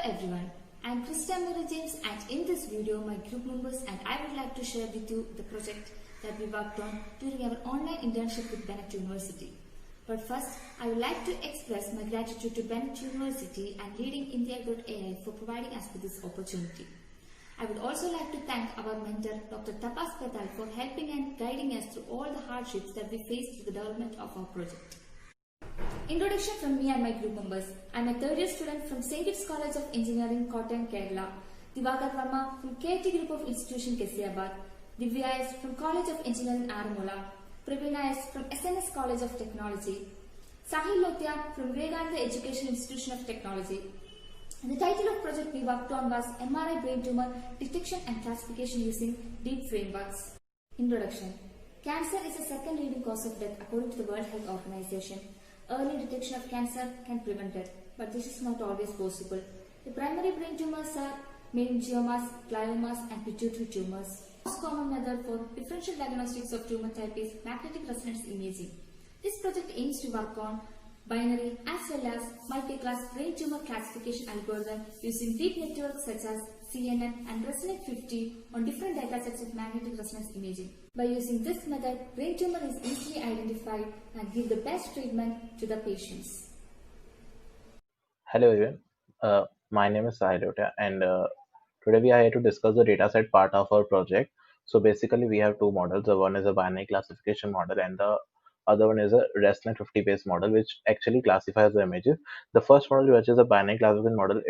everyone, I am Krista Mira James, and in this video my group members and I would like to share with you the project that we worked on during our online internship with Bennett University. But first, I would like to express my gratitude to Bennett University and Leading India.ai for providing us with this opportunity. I would also like to thank our mentor Dr. Tapas Patel for helping and guiding us through all the hardships that we faced through the development of our project. Introduction from me and my group members. I am a third year student from St. Kitts College of Engineering, Kottayam, Kerala. Divakar Verma from KT Group of Institution, Keziabad. Divya S from College of Engineering, Aramola. Praveena S from SNS College of Technology. Sahil Lothia from Vivekananda Education Institution of Technology. And the title of project we worked on was MRI brain tumor detection and classification using deep frameworks. Introduction. Cancer is the second leading cause of death according to the World Health Organization. Early detection of cancer can prevent it, but this is not always possible. The primary brain tumors are meningiomas, gliomas, and pituitary tumors. The most common method for differential diagnostics of tumor type is magnetic resonance imaging. This project aims to work on binary as well as multi-class brain tumor classification algorithm using deep networks such as CNN and ResNet-50 on different datasets of magnetic resonance imaging. By using this method, brain tumor is easily identified and give the best treatment to the patients. Hello everyone, my name is Sahil Lothia and today we are here to discuss the dataset part of our project. So basically we have two models. The one is a binary classification model and the other one is a ResNet 50 based model which actually classifies the images. The first model, which is a binary classification model,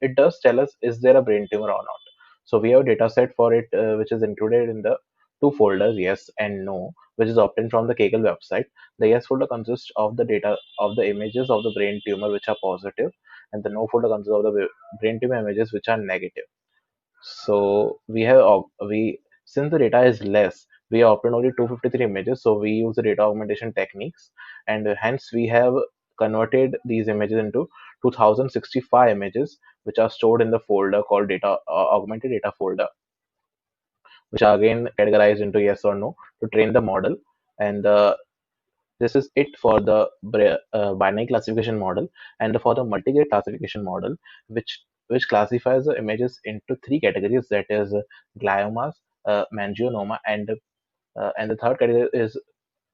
it does tell us is there a brain tumor or not. So we have a data set for it which is included in the two folders, yes and no, which is obtained from the Kaggle website. The yes folder consists of the data of the images of the brain tumor which are positive, and the no folder consists of the brain tumor images which are negative. So we since the data is less, we obtained only 253 images. So we use the data augmentation techniques, and hence we have converted these images into 2065 images, which are stored in the folder called data augmented data folder, which are again categorized into yes or no to train the model. And this is it for the binary classification model. And for the multi-grade classification model, which classifies the images into three categories, that is gliomas, meningioma, and the third category is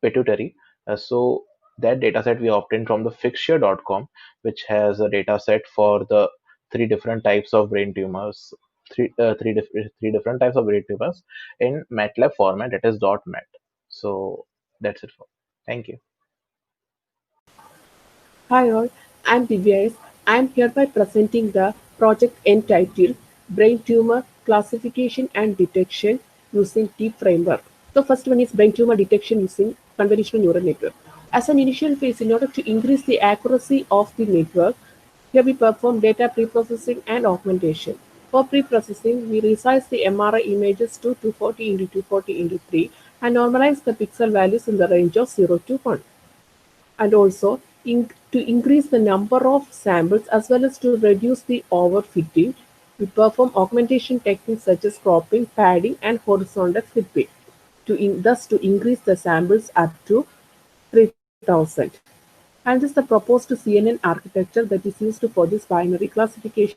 pituitary. So that dataset we obtained from the Figshare.com, which has a dataset for the three different types of brain tumors, three different types of brain tumors in MATLAB format, that is .mat. So that's it for. Thank you. Hi all, I'm Divya. I'm hereby presenting the project entitled Brain Tumor Classification and Detection using Deep Framework. The first one is brain tumor detection using convolutional neural network. As an initial phase, in order to increase the accuracy of the network, here we perform data preprocessing and augmentation. For preprocessing, we resize the MRI images to 240 x 240 x 3 and normalize the pixel values in the range of 0 to 1. And also, to increase the number of samples as well as to reduce the overfitting, we perform augmentation techniques such as cropping, padding, and horizontal flipping, thus to increase the samples up to 3000. And this is the proposed CNN architecture that is used for this binary classification.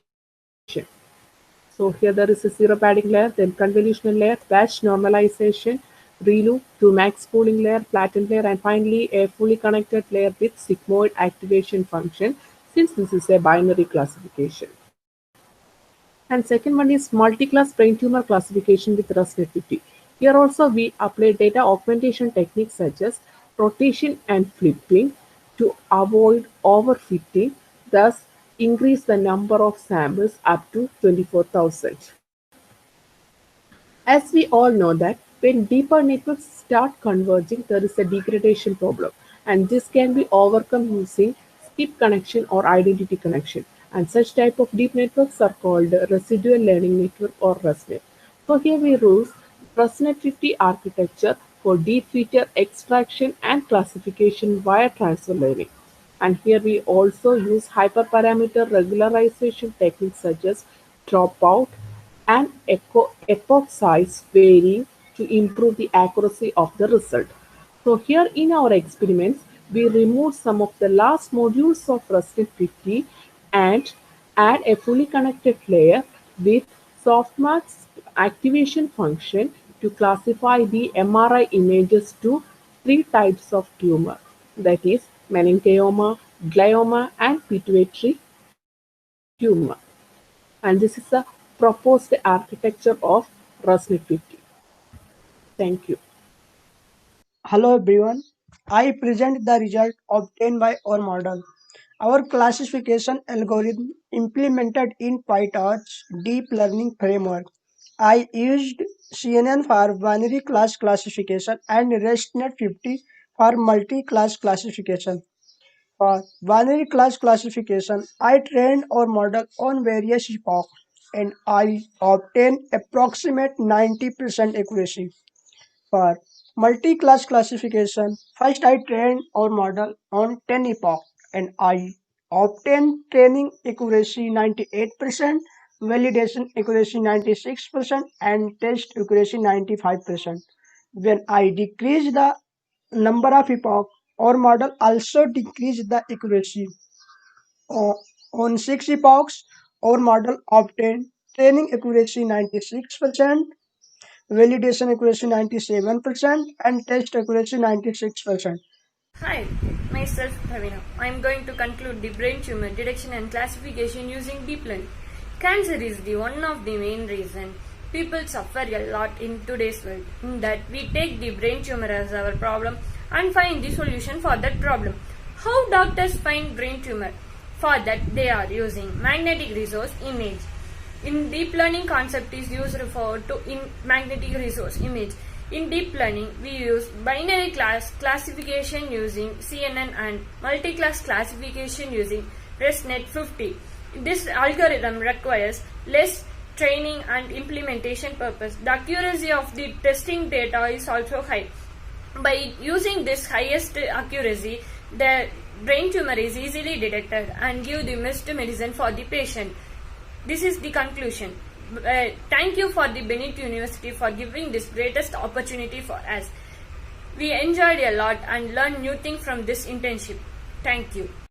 So here there is a zero padding layer, then convolutional layer, batch normalization, ReLU, to max pooling layer, flattened layer, and finally a fully connected layer with sigmoid activation function, since this is a binary classification. And second one is multi-class brain tumor classification with ResNet-50. Here also we apply data augmentation techniques such as rotation and flipping to avoid overfitting, thus increase the number of samples up to 24,000. As we all know that when deeper networks start converging, there is a degradation problem, and this can be overcome using skip connection or identity connection. And such type of deep networks are called residual learning network or ResNet. So here we use ResNet-50 architecture for deep feature extraction and classification via transfer learning. And here we also use hyperparameter regularization techniques such as dropout and epoch size varying to improve the accuracy of the result. So here in our experiments, we removed some of the last modules of ResNet-50 and Add a fully connected layer with softmax activation function to classify the MRI images to three types of tumor, that is meningioma, glioma, and pituitary tumor. And this is the proposed architecture of ResNet 50. Thank you. Hello everyone. I present the result obtained by our model. Our classification algorithm implemented in PyTorch deep learning framework. I used CNN for binary class classification and ResNet 50 for multi-class classification. For binary class classification, I trained our model on various epochs and I obtained approximate 90% accuracy. For multi-class classification, first I trained our model on 10 epochs and I obtained training accuracy 98%, validation accuracy 96%, and test accuracy 95%. When I decreased the number of epochs, our model also decreased the accuracy. On 6 epochs, our model obtained training accuracy 96%, validation accuracy 97%, and test accuracy 96%. Hi, myself Pravina. I am going to conclude the brain tumor detection and classification using deep learning. Cancer is the one of the main reason people suffer a lot in today's world. In that we take the brain tumor as our problem and find the solution for that problem. How doctors find brain tumor? For that they are using magnetic resonance image. In deep learning concept is used in magnetic resonance image. In deep learning, we use binary class classification using CNN and multi-class classification using ResNet 50. This algorithm requires less training and implementation purpose. The accuracy of the testing data is also high. By using this highest accuracy, the brain tumor is easily detected and give the best medicine for the patient. This is the conclusion. Thank you for the Bennett University for giving this greatest opportunity for us. We enjoyed a lot and learned new things from this internship. Thank you.